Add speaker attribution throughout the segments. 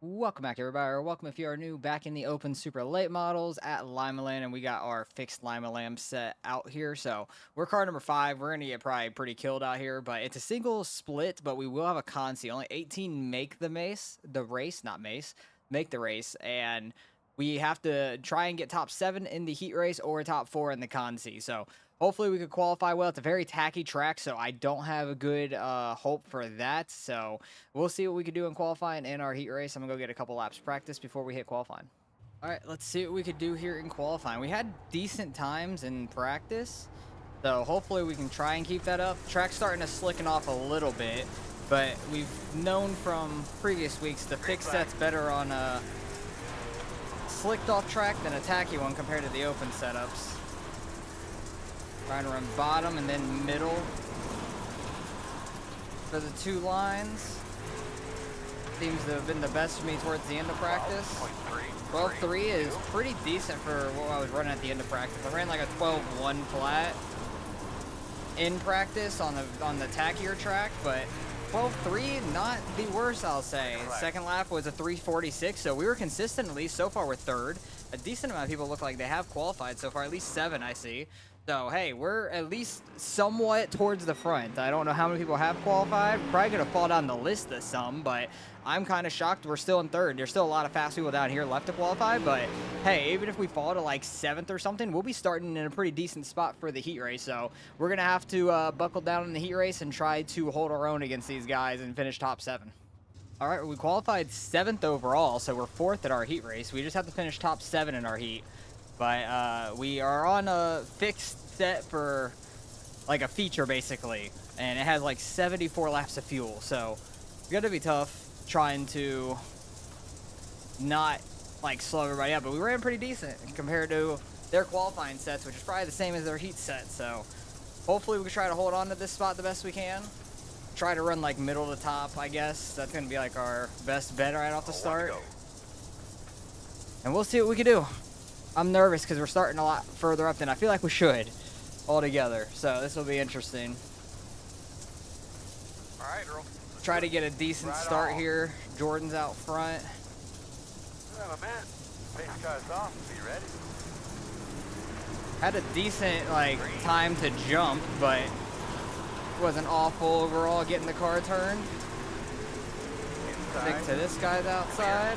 Speaker 1: Welcome back, everybody, or welcome if you are new back in the open super late models at Limaland, and we got our fixed Limaland set out here. So we're car number 5. We're gonna get probably pretty killed out here, but it's a single split, but we will have a consi. Only 18 make the race, not mace, make the race, and we have to try and get top 7 in the heat race or top 4 in the consi. So hopefully we could qualify well. It's a very tacky track, so I don't have a good hope for that. So we'll see what we can do in qualifying and our heat race. I'm going to go get a couple laps practice before we hit qualifying. All right, let's see what we could do here in qualifying. We had decent times in practice, so hopefully we can try and keep that up. Track's starting to slicken off a little bit, but we've known from previous weeks the fixed set's better on a slicked off track than a tacky one compared to the open setups. Trying to run bottom and then middle for the 2 lines. Seems to have been the best for me towards the end of practice. 12.3 is pretty decent for what I was running at the end of practice. I ran like a 12.1 flat in practice on the tackier track, but 12.3 not the worst, I'll say. Second lap was a 3.46, so we were consistent. At least so far we're third. A decent amount of people look like they have qualified so far, at least 7 I see. So, hey, we're at least somewhat towards the front. I don't know how many people have qualified. Probably going to fall down the list of some, but I'm kind of shocked we're still in third. There's still a lot of fast people down here left to qualify, but, hey, even if we fall to, like, 7th or something, we'll be starting in a pretty decent spot for the heat race. So we're going to have to buckle down in the heat race and try to hold our own against these guys and finish top 7. All right, we qualified 7th overall, so we're 4th at our heat race. We just have to finish top 7 in our heat. But we are on a fixed set for like a feature basically, and it has like 74 laps of fuel, so it's gonna be tough trying to not like slow everybody up. But we ran pretty decent compared to their qualifying sets, which is probably the same as their heat set. So hopefully we can try to hold on to this spot the best we can. Try to run like middle to top, I guess. That's gonna be like our best bet right off the start, and we'll see what we can do. I'm nervous because we're starting a lot further up than I feel like we should altogether. So this will be interesting.
Speaker 2: All right, Earl.
Speaker 1: Try to get a decent start here. Jordan's out front.
Speaker 2: Oh, man. Pace car's off. Be ready.
Speaker 1: Had a decent like time to jump, but wasn't awful overall getting the car turned. Stick to this guy's outside.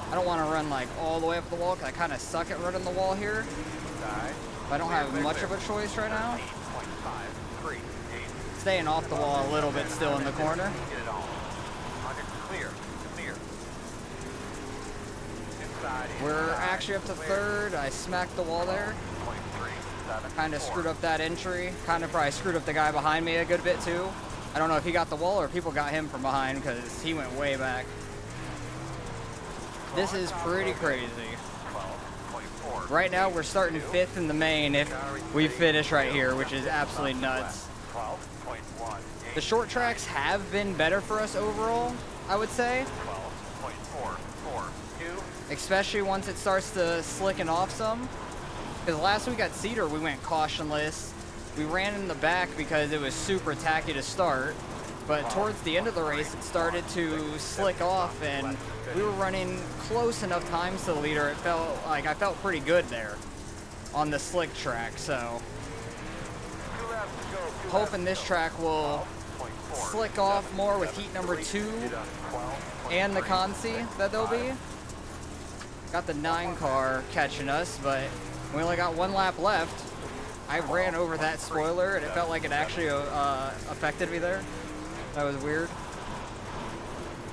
Speaker 1: I don't want to run like all the way up the wall because I kind of suck at running the wall here. I don't have much of a choice right now. Staying off the wall a little bit still in the corner. We're actually up to 3rd. I smacked the wall there. Kind of screwed up that entry. Kind of probably screwed up the guy behind me a good bit too. I don't know if he got the wall or people got him from behind because he went way back. This is pretty crazy. Right now we're starting 5th in the main if we finish right here, which is absolutely nuts. The short tracks have been better for us overall, I would say. Especially once it starts to slicken off some. Because last week at Cedar we went cautionless. We ran in the back because it was super tacky to start. But towards the end of the race, it started to slick off, and we were running close enough times to the leader. It felt like I felt pretty good there on the slick track. So hoping this track will slick off more with heat number 2 and the consi that there'll be. Got the 9 car catching us, but we only got 1 lap left. I ran over that spoiler, and it felt like it actually affected me there. That was weird.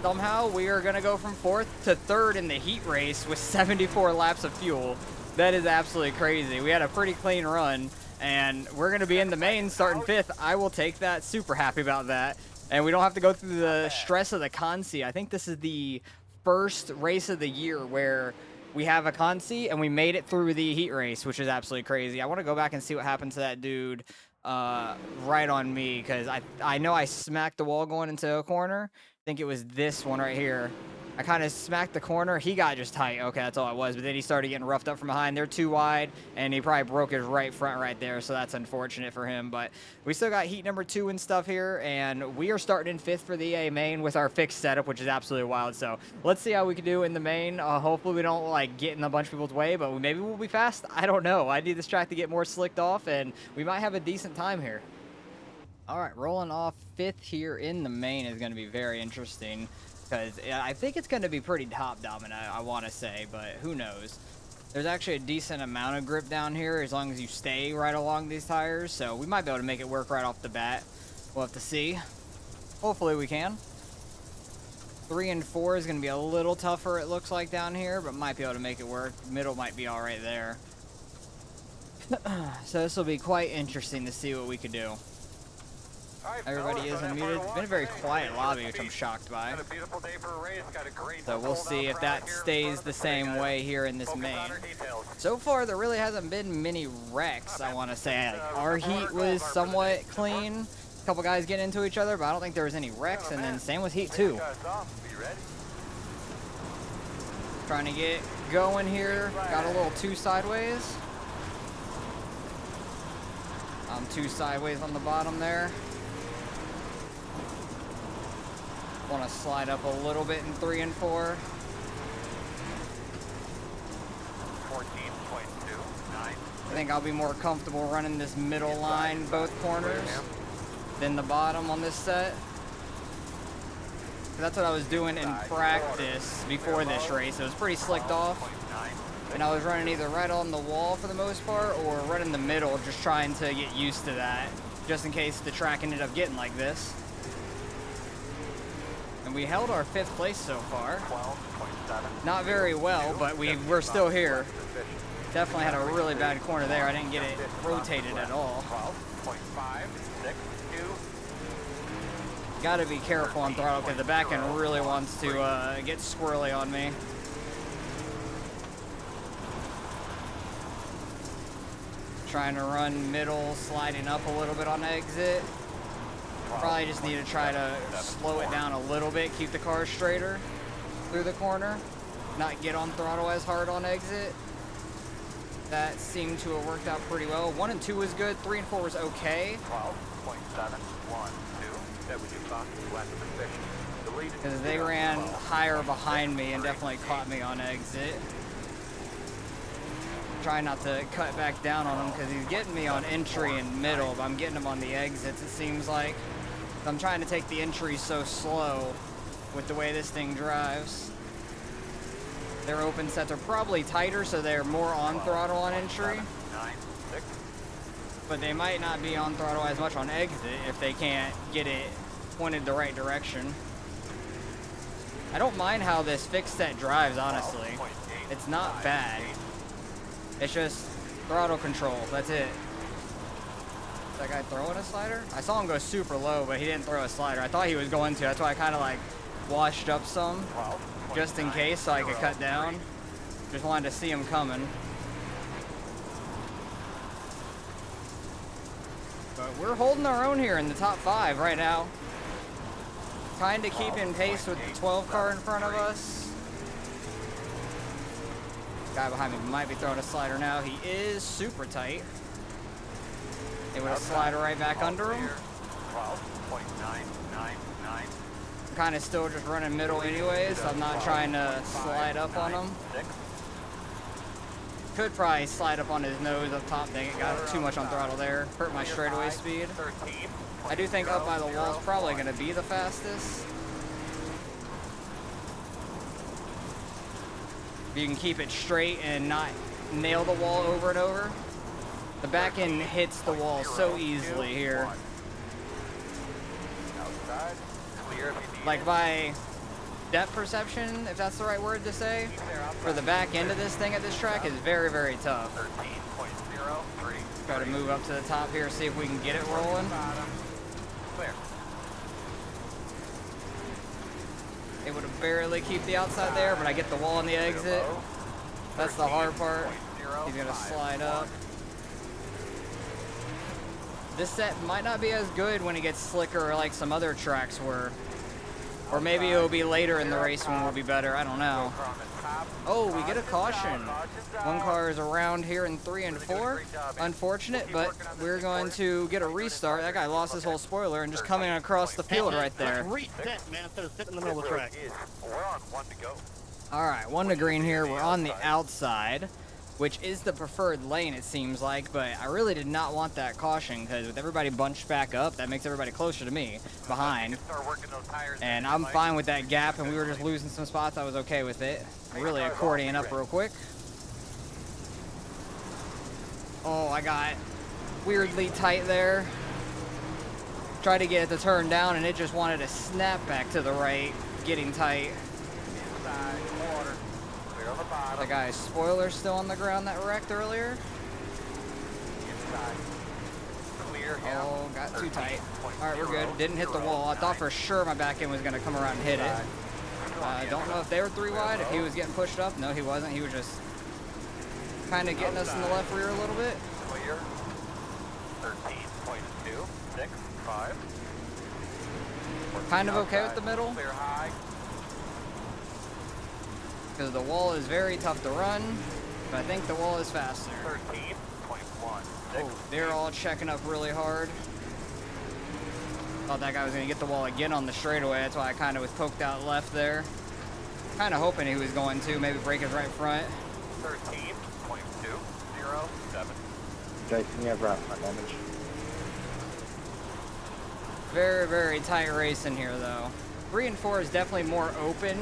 Speaker 1: Somehow we are going to go from 4th to 3rd in the heat race with 74 laps of fuel. That is absolutely crazy. We had a pretty clean run, and we're going to be in the main starting 5th. I will take that. Super happy about that. And we don't have to go through the stress of the consi. I think this is the first race of the year where we have a consi and we made it through the heat race, which is absolutely crazy. I want to go back and see what happened to that dude right on me, because I know I smacked the wall going into a corner. I think it was this one right here. I kind of smacked the corner. He got just tight. Okay, that's all it was. But then he started getting roughed up from behind. They're too wide, and he probably broke his right front right there, so that's unfortunate for him. But we still got heat number 2 and stuff here, and we are starting in 5th for the EA main with our fixed setup, which is absolutely wild. So let's see how we can do in the main. Hopefully we don't like get in a bunch of people's way, but maybe we'll be fast. I don't know. I need this track to get more slicked off, and we might have a decent time here. All right, rolling off 5th here in the main is going to be very interesting. Because I think it's going to be pretty top dominant, I want to say, but who knows. There's actually a decent amount of grip down here as long as you stay right along these tires, so we might be able to make it work right off the bat. We'll have to see. Hopefully we can. 3 and 4 is going to be a little tougher, it looks like, down here, but might be able to make it work. Middle might be all right there. So this will be quite interesting to see what we could do. Everybody is unmuted. It's been a very quiet lobby, which I'm shocked by. So we'll see if that stays the same way here in this main. So far, there really hasn't been many wrecks, I want to say. Like, our heat was somewhat clean. A couple guys getting into each other, but I don't think there was any wrecks. And then same with heat 2. Trying to get going here. Got a little too sideways. I'm too sideways on the bottom there. Want to slide up a little bit in 3 and 4. 14.29. I think I'll be more comfortable running this middle line, both corners, than the bottom on this set. That's what I was doing in practice before this race. It was pretty slicked off. And I was running either right on the wall for the most part or running the middle, just trying to get used to that, just in case the track ended up getting like this. And we held our 5th place so far. Not very well, but we're still here. Definitely had a really bad corner there. I didn't get it rotated at all. Got to be careful on throttle because the back end really wants to get squirrely on me. Trying to run middle, sliding up a little bit on exit. Probably just need to try to slow it down a little bit, keep the car straighter through the corner, not get on throttle as hard on exit. That seemed to have worked out pretty well. 1 and 2 was good, 3 and 4 was okay. 12.712. Because they ran higher behind me and definitely caught me on exit. Try not to cut back down on him because he's getting me on entry and middle, but I'm getting him on the exits, it seems like. I'm trying to take the entry so slow with the way this thing drives. Their open sets are probably tighter, so they're more on throttle on entry. But they might not be on throttle as much on exit if they can't get it pointed the right direction. I don't mind how this fixed set drives, honestly. It's not bad. It's just throttle control, that's it. Is that guy throwing a slider? I saw him go super low, but he didn't throw a slider. I thought he was going to, that's why I kind of like washed up some, just in case so I could cut down. Just wanted to see him coming. But we're holding our own here in the top 5 right now. Trying to keep in pace with the 12 car in front of us. Guy behind me might be throwing a slider now. He is super tight. It would slide right back under him. 12.999. I'm kind of still just running middle anyways, so I'm not trying to slide up on him. Could probably slide up on his nose up top. Dang it, got too much on throttle there. Hurt my straightaway speed. I do think up by the wall is probably going to be the fastest. If you can keep it straight and not nail the wall over and over. The back end hits the wall so easily here. Like by depth perception, if that's the right word to say, for the back end of this thing at this track is very, very tough. Try to move up to the top here, see if we can get it rolling. Able to barely keep the outside there, but I get the wall on the exit. That's the hard part. He's gonna slide up. This set might not be as good when it gets slicker like some other tracks were. Or maybe it'll be later in the race when we'll be better. I don't know. Oh, we get a caution. One car is around here in 3 and 4. Unfortunate, but we're going to get a restart. That guy lost his whole spoiler and just coming across the field right there.
Speaker 3: Reset, man, instead of sitting in the middle of the track.
Speaker 2: We're on 1 to go.
Speaker 1: All right, 1 to green here. We're on the outside, which is the preferred lane, it seems like, but I really did not want that caution because with everybody bunched back up, that makes everybody closer to me, behind. And I'm fine with that gap, and we were just losing some spots. I was okay with it. Really accordion up real quick. Oh, I got weirdly tight there. Tried to get it to turn down, and it just wanted to snap back to the right, getting tight. The guy's spoiler still on the ground that wrecked earlier. Oh, got too tight. All right, we're good. Didn't hit the wall. I thought for sure my back end was going to come around and hit it. Don't know if they were 3 wide, if he was getting pushed up. No, he wasn't. He was just kind of getting us in the left rear a little bit.
Speaker 2: Clear. 13.265.
Speaker 1: Kind of okay with the middle,
Speaker 2: Clear high.
Speaker 1: because the wall is very tough to run, but I think the wall is faster.
Speaker 2: 13.1.
Speaker 1: Oh, they're all checking up really hard. Thought that guy was going to get the wall again on the straightaway. That's why I kind of was poked out left there. Kind of hoping he was going to maybe break his right front.
Speaker 2: 13.207.
Speaker 4: Jason, you have right front damage.
Speaker 1: Very, very tight racing here, though. 3 and 4 is definitely more open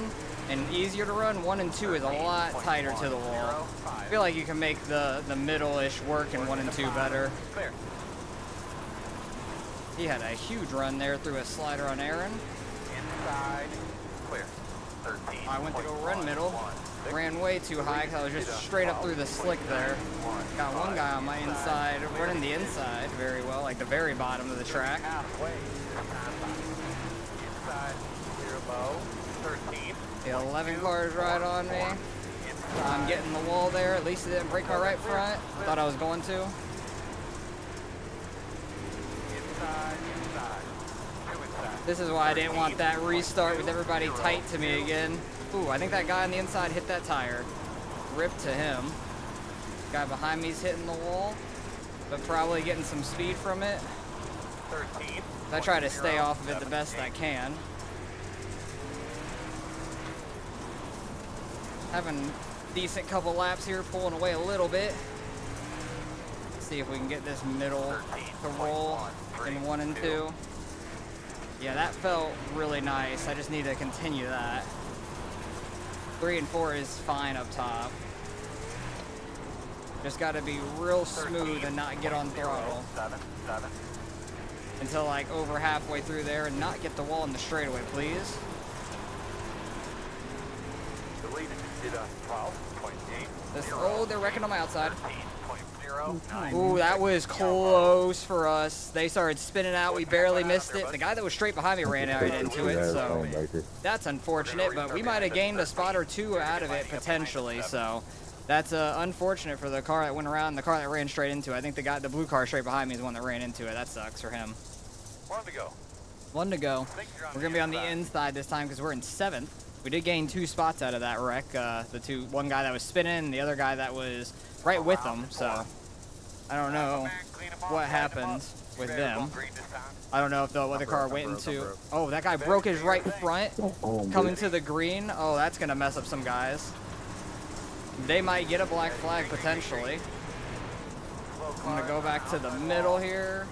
Speaker 1: and easier to run. 1 and 2 is a lot tighter to the wall. I feel like you can make the middle-ish work in 1 and 2 better.
Speaker 2: Clear.
Speaker 1: He had a huge run there through a slider on Aaron.
Speaker 2: Inside. Clear. 13.
Speaker 1: I went to go run middle. Ran way too high because I was just straight up through the slick there. Got one guy on my inside, running the inside very well, like the very bottom of the track.
Speaker 2: Halfway. Inside. Clear low. 13.
Speaker 1: The 11 cars right on me. I'm getting the wall there. At least it didn't break my right front. Thought I was going to.
Speaker 2: Inside. Inside. Two inside.
Speaker 1: This is why I didn't want that restart with everybody tight to me again. Ooh, I think that guy on the inside hit that tire. Rip to him. Guy behind me's hitting the wall, but probably getting some speed from it.
Speaker 2: 13.
Speaker 1: I try to stay off of it the best I can. Having decent couple laps here, pulling away a little bit. See if we can get this middle to roll in 1 and 2. Yeah, that felt really nice. I just need to continue that. 3 and 4 is fine up top. Just got to be real smooth and not get on throttle.
Speaker 2: 7.
Speaker 1: Until like over halfway through there and not get the wall in the straightaway, please.
Speaker 2: Deleted. Did a 12.8.
Speaker 1: Oh, they're wrecking on my outside.
Speaker 2: 13.09.
Speaker 1: Ooh, that was close for us. They started spinning out. We barely missed it. The guy that was straight behind me ran right into it, so that's unfortunate, but we might have gained a spot or 2 out of it potentially, so that's unfortunate for the car that went around and the car that ran straight into it. I think the blue car straight behind me is the one that ran into it. That sucks for him.
Speaker 2: 1 to go.
Speaker 1: 1 to go. We're going to be on the inside this time because we're in 7th. We did gain 2 spots out of that wreck. One guy that was spinning and the other guy that was right with them, so I don't know what happened with them. I don't know if the other car went into... Oh, that guy broke his right front coming to the green. Oh, that's going to mess up some guys. They might get a black flag potentially. I'm going to go back to the middle here.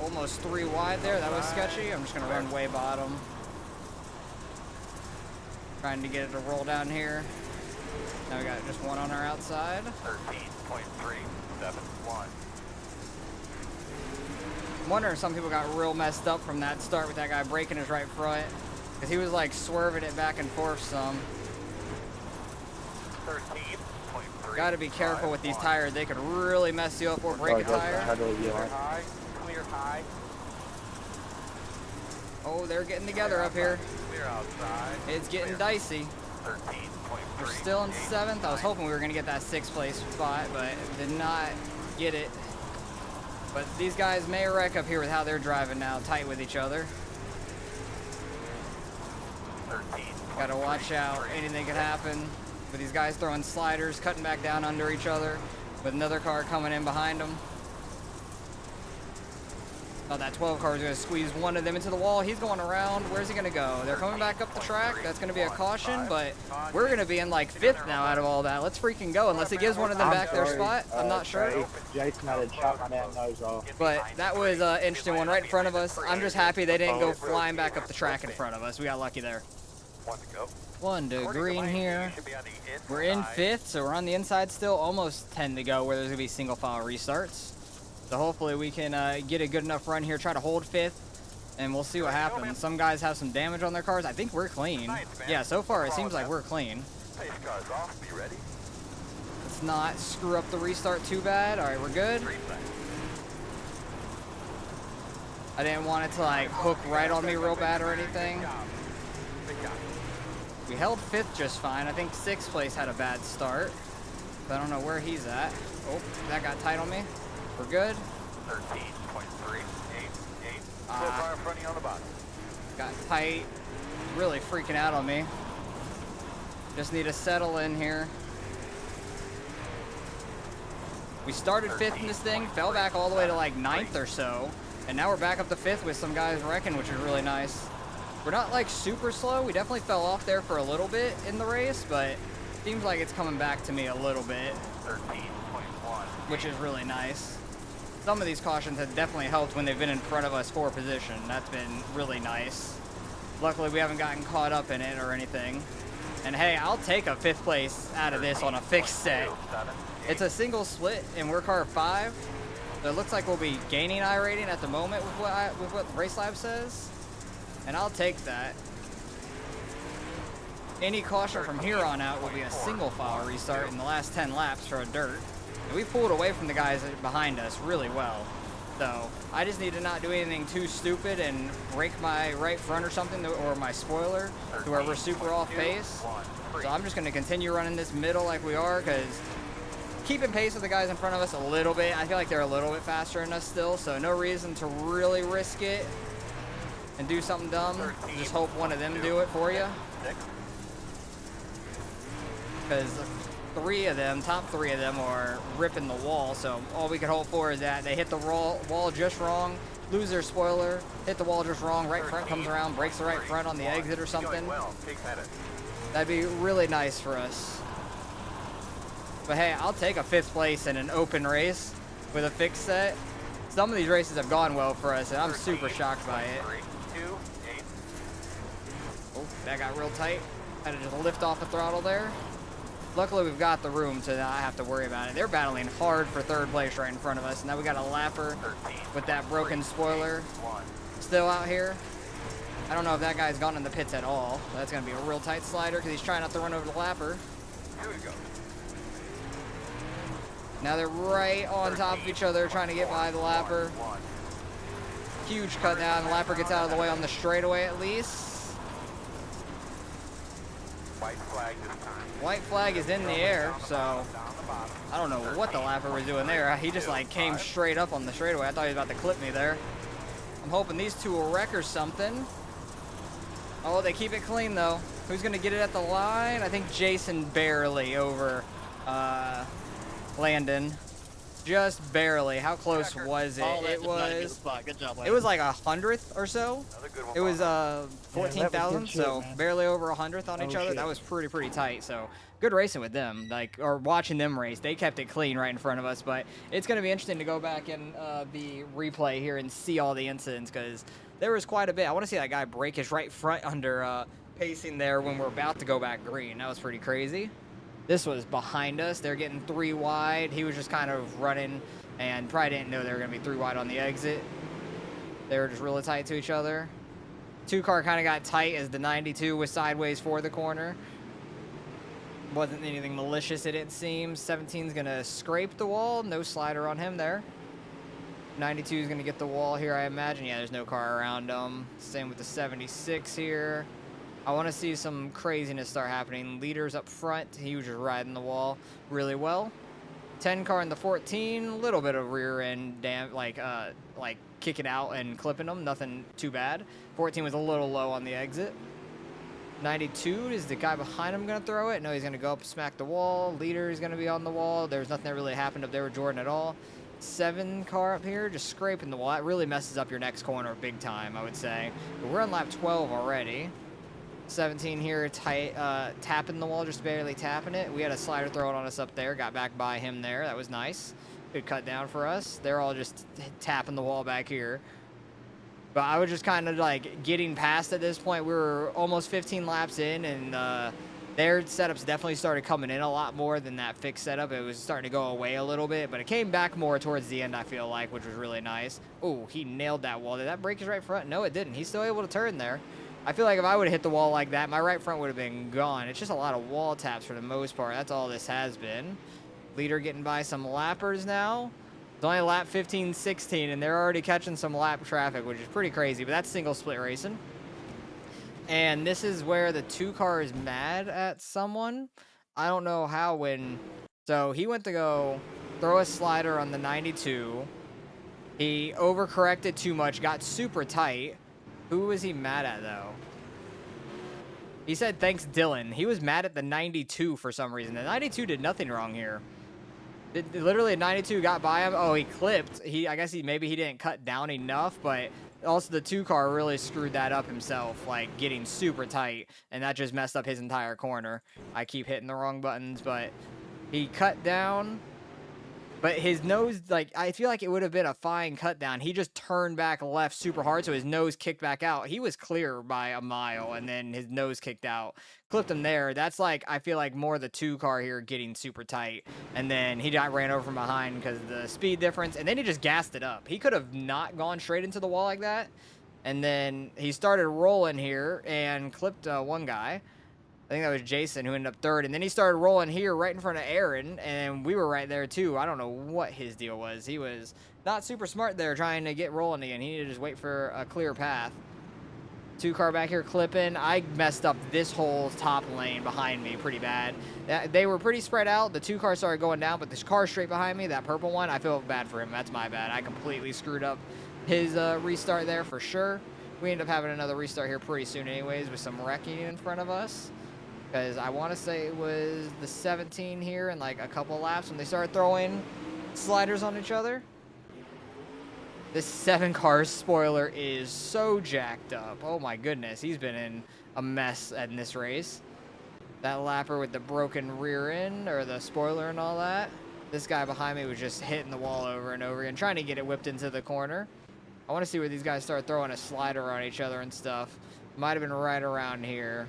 Speaker 1: Almost 3 wide there. That was sketchy. I'm just going to run way bottom. Trying to get it to roll down here. Now we got just one on our outside.
Speaker 2: 13.371.
Speaker 1: I'm wondering if some people got real messed up from that start with that guy breaking his right front. Because he was like swerving it back and forth some.
Speaker 2: 13.3.
Speaker 1: Got to be careful with these tires. They could really mess you up or break a tire.
Speaker 2: Clear high. Clear high.
Speaker 1: Oh, they're getting together up here.
Speaker 2: Clear outside.
Speaker 1: It's getting dicey.
Speaker 2: 13.3.
Speaker 1: We're still in 7th. I was hoping we were going to get that 6th place spot, but did not get it. But these guys may wreck up here with how they're driving now, tight with each other. Gotta watch out. Anything could happen. But these guys throwing sliders, cutting back down under each other, with another car coming in behind them. Oh, that 12 car is going to squeeze one of them into the wall. He's going around. Where's he going to go? They're coming back up the track. That's going to be a caution, but we're going to be in like 5th now out of all that. Let's freaking go, unless it gives one of them back their spot. I'm not sure.
Speaker 4: Jason had shot my damn nose off.
Speaker 1: But that was an interesting one right in front of us. I'm just happy they didn't go flying back up the track in front of us. We got lucky there. One to green here. We're in 5th, so we're on the inside still. Almost 10 to go where there's going to be single file restarts. So hopefully we can get a good enough run here, try to hold 5th, and we'll see what happens. Some guys have some damage on their cars. I think we're clean. Yeah, so far it seems like we're clean. Let's not screw up the restart too bad. All right, we're good. I didn't want it to like hook right on me real bad or anything. We held 5th just fine. I think 6th place had a bad start. But I don't know where he's at. Oh, that got tight on me. We're good.
Speaker 2: 13.388. So far in front of you on the bottom.
Speaker 1: Got tight. Really freaking out on me. Just need to settle in here. We started 5th in this thing, fell back all the way to like 9th or so, and now we're back up to 5th with some guys wrecking, which is really nice. We're not like super slow. We definitely fell off there for a little bit in the race, but seems like it's coming back to me a little bit,
Speaker 2: 13.1,
Speaker 1: which is really nice. Some of these cautions have definitely helped when they've been in front of us for position. That's been really nice. Luckily, we haven't gotten caught up in it or anything. And hey, I'll take a 5th place out of this on a fixed set. It's a single split, and we're car 5. So it looks like we'll be gaining I rating at the moment with what Race Lab says. And I'll take that. Any caution from here on out will be a single file restart in the last 10 laps for a dirt. And we pulled away from the guys behind us really well. So I just need to not do anything too stupid and break my right front or something, or my spoiler, to where we're super off pace. So I'm just going to continue running this middle like we are, because keeping pace with the guys in front of us a little bit. I feel like they're a little bit faster than us still, so no reason to really risk it and do something dumb. Just hope one of them do it for you. Because top three of them are ripping the wall, so all we can hope for is that they hit the wall just wrong, lose their spoiler, hit the wall just wrong, right front comes around, breaks the right front on the exit or something. That'd be really nice for us. But hey, I'll take a 5th place in an open race with a fixed set. Some of these races have gone well for us, and I'm super shocked by it. Oh, that got real tight. Had to just lift off the throttle there. Luckily, we've got the room to not have to worry about it. They're battling hard for 3rd place right in front of us. Now we got a lapper with that broken spoiler still out here. I don't know if that guy's gone in the pits at all. That's going to be a real tight slider because he's trying not to run over the lapper.
Speaker 2: Here we go.
Speaker 1: Now they're right on top of each other trying to get by the lapper. Huge cut down. The lapper gets out of the way on the straightaway at least.
Speaker 2: White flag this time.
Speaker 1: White flag is in the air, so I don't know what the lapper was doing there. He just like came straight up on the straightaway. I thought he was about to clip me there. I'm hoping these two will wreck or something. Oh, they keep it clean though. Who's gonna get it at the line? I think Jason barely over Landon. Just barely. How close was it? It was like 100th or so. It was 14,000, so barely over 100th on each other. That was pretty tight. So good racing with them. Or watching them race. They kept it clean right in front of us. But it's going to be interesting to go back and the replay here and see all the incidents, because there was quite a bit. I want to see that guy break his right front under pacing there when we're about to go back green. That was pretty crazy. This was behind us. They're getting 3 wide. He was just kind of running and probably didn't know they were going to be 3 wide on the exit. They were just really tight to each other. 2 car kind of got tight as the 92 was sideways for the corner. Wasn't anything malicious, it didn't seem. 17's going to scrape the wall. No slider on him there. 92 is going to get the wall here, I imagine. Yeah, there's no car around him. Same with the 76 here. I want to see some craziness start happening. Leaders up front, he was just riding the wall really well. 10 car in the 14, little bit of rear end like kicking out and clipping them, nothing too bad. 14 was a little low on the exit. 92 is the guy behind him going to throw it. No, he's going to go up and smack the wall. Leader is going to be on the wall. There's nothing that really happened up there with Jordan at all. 7 car up here, just scraping the wall. That really messes up your next corner big time, I would say. But we're on lap 12 already. 17 here, tight, tapping the wall, just barely tapping it. We had a slider throw it on us up there. Got back by him there. That was nice. Good cut down for us. They're all just tapping the wall back here. But I was just kind of like getting past at this point. We were almost 15 laps in, and their setups definitely started coming in a lot more than that fixed setup. It was starting to go away a little bit, but it came back more towards the end, I feel like, which was really nice. Oh, he nailed that wall. Did that break his right front? No, it didn't. He's still able to turn there. I feel like if I would have hit the wall like that, my right front would have been gone. It's just a lot of wall taps for the most part. That's all this has been. Leader getting by some lappers now. It's only lap 15, 16, and they're already catching some lap traffic, which is pretty crazy, but that's single split racing. And this is where the 2 car is mad at someone. I don't know how when. So he went to go throw a slider on the 92. He overcorrected too much, got super tight. Who was he mad at, though? He said, thanks, Dylan. He was mad at the 92 for some reason. The 92 did nothing wrong here. Literally, a 92 got by him. Oh, he clipped. I guess maybe he didn't cut down enough, but also the 2 car really screwed that up himself, like getting super tight, and that just messed up his entire corner. I keep hitting the wrong buttons, but he cut down. But his nose, like, I feel like it would have been a fine cut down. He just turned back left super hard, so his nose kicked back out. He was clear by a mile, and then his nose kicked out. Clipped him there. That's like, I feel like more the 2 car here getting super tight. And then he got ran over from behind because of the speed difference, and then he just gassed it up. He could have not gone straight into the wall like that. And then he started rolling here and clipped one guy. I think that was Jason who ended up 3rd. And then he started rolling here right in front of Aaron, and we were right there too. I don't know what his deal was. He was not super smart there trying to get rolling again. He needed to just wait for a clear path. 2 car back here clipping. I messed up this whole top lane behind me pretty bad. They were pretty spread out. The 2 cars started going down, but this car straight behind me, that purple one, I feel bad for him. That's my bad. I completely screwed up his restart there for sure. We end up having another restart here pretty soon anyways with some wrecking in front of us. Because I want to say it was the 17 here in like a couple laps when they started throwing sliders on each other. This 7 car spoiler is so jacked up. Oh my goodness, he's been in a mess in this race. That lapper with the broken rear end, or the spoiler and all that. This guy behind me was just hitting the wall over and over again, trying to get it whipped into the corner. I want to see where these guys start throwing a slider on each other and stuff. Might have been right around here.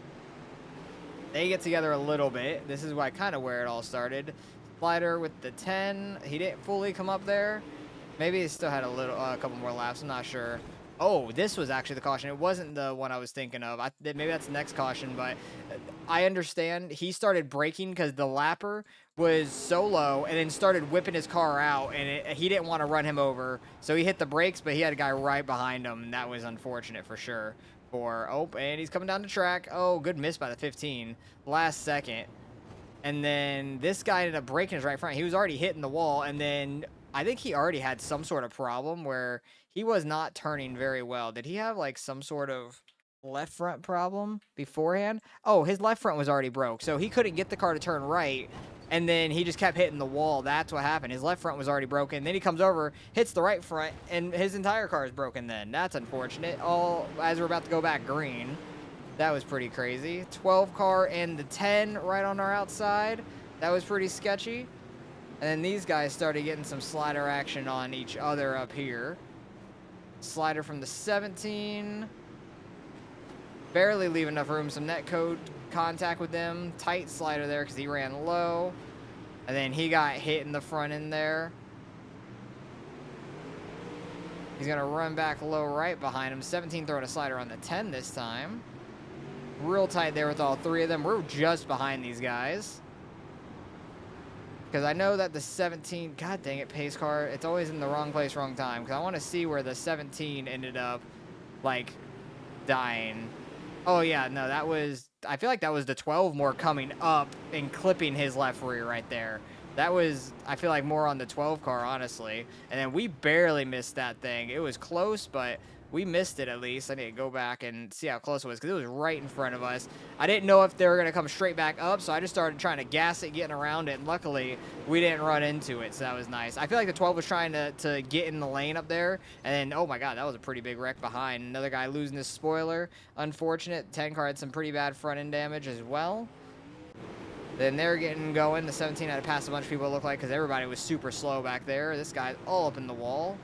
Speaker 1: They get together a little bit. This is kind of where it all started. Slider with the 10. He didn't fully come up there. Maybe he still had a couple more laps. I'm not sure. Oh, this was actually the caution. It wasn't the one I was thinking of. Maybe that's the next caution, but I understand. He started braking because the lapper was so low and then started whipping his car out, and he didn't want to run him over. So he hit the brakes, but he had a guy right behind him, and that was unfortunate for sure. And he's coming down the track. Oh, good miss by the 15. Last second. And then this guy ended up breaking his right front. He was already hitting the wall, and then I think he already had some sort of problem where he was not turning very well. Did he have like some sort of left front problem beforehand? Oh, his left front was already broke, so he couldn't get the car to turn right. And then he just kept hitting the wall. That's what happened. His left front was already broken. Then he comes over, hits the right front, and his entire car is broken then. That's unfortunate. All as we're about to go back green. That was pretty crazy. 12 car and the 10 right on our outside. That was pretty sketchy. And then these guys started getting some slider action on each other up here. Slider from the 17. Barely leave enough room. Some net code contact with them. Tight slider there because he ran low. And then he got hit in the front end there. He's going to run back low right behind him. 17 throwing a slider on the 10 this time. Real tight there with all 3 of them. We're just behind these guys. Because I know that the 17, god dang it, pace car, it's always in the wrong place, wrong time. Because I want to see where the 17 ended up, like, dying. Oh, yeah, no, that was, I feel like that was the 12 more coming up and clipping his left rear right there. That was, I feel like, more on the 12 car, honestly. And then we barely missed that thing. It was close, but We missed it at least. I need to go back and see how close it was because it was right in front of us. I didn't know if they were going to come straight back up, so I just started trying to gas it, getting around it, and luckily we didn't run into it, so that was nice. I feel like the 12 was trying to get in the lane up there, and then, oh my god, that was a pretty big wreck behind. Another guy losing his spoiler. Unfortunate. 10 car had some pretty bad front end damage as well. Then they're getting going. The 17 had to pass a bunch of people, it looked like, because everybody was super slow back there. This guy's all up in the wall.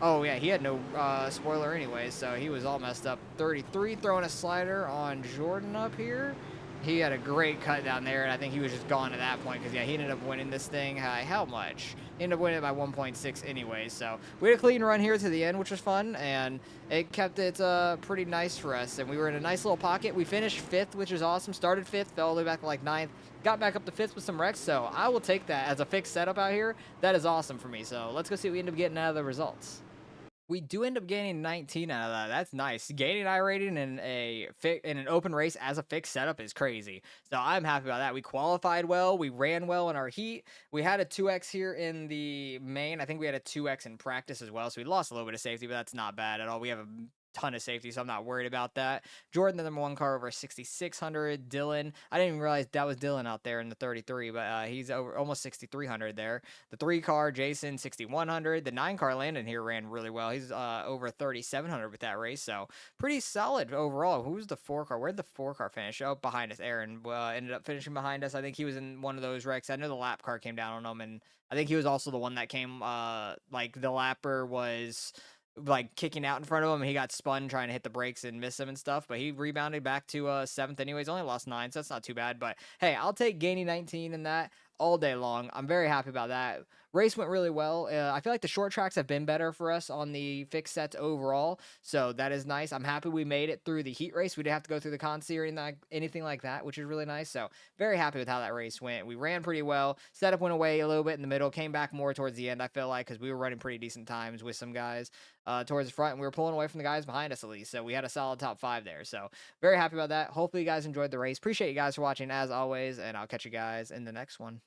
Speaker 1: Oh, yeah, he had no spoiler anyway, so he was all messed up. 33 throwing a slider on Jordan up here. He had a great cut down there, and I think he was just gone at that point because, yeah, he ended up winning this thing. How much? He ended up winning it by 1.6 anyway, so we had a clean run here to the end, which was fun, and it kept it pretty nice for us, and we were in a nice little pocket. We finished 5th, which is awesome. Started 5th, fell all the way back to, like, 9th. Got back up to 5th with some wrecks, so I will take that as a fixed setup out here. That is awesome for me, so let's go see what we end up getting out of the results. We do end up gaining 19 out of that. That's nice. Gaining I rating in an open race as a fixed setup is crazy. So I'm happy about that. We qualified well. We ran well in our heat. We had a 2x here in the main. I think we had a 2x in practice as well. So we lost a little bit of safety, but that's not bad at all. We have a ton of safety, so I'm not worried about that. Jordan, the number 1 car, over 6,600. Dylan, I didn't even realize that was Dylan out there in the 33, but he's over almost 6,300 there. The 3 car, Jason, 6,100. The 9 car, Landon, here ran really well. He's over 3,700 with that race, so pretty solid overall. Who's the 4 car? Where'd the 4 car finish? Oh, behind us. Aaron ended up finishing behind us. I think he was in one of those wrecks. I know the lap car came down on him, and I think he was also the one that came, like the lapper was like kicking out in front of him, and he got spun trying to hit the brakes and miss him and stuff, but he rebounded back to 7th anyways. Only lost 9, so that's not too bad. But hey, I'll take gaining 19 in that all day long. I'm very happy about that. Race went really well. I feel like the short tracks have been better for us on the fixed sets overall, so that is nice. I'm happy we made it through the heat race. We didn't have to go through the consi or anything like that, which is really nice. So very happy with how that race went. We ran pretty well. Setup went away a little bit in the middle, came back more towards the end, I feel like, because we were running pretty decent times with some guys towards the front, and we were pulling away from the guys behind us at least, so we had a solid top 5 there. So very happy about that. Hopefully you guys enjoyed the race. Appreciate you guys for watching as always, and I'll catch you guys in the next one.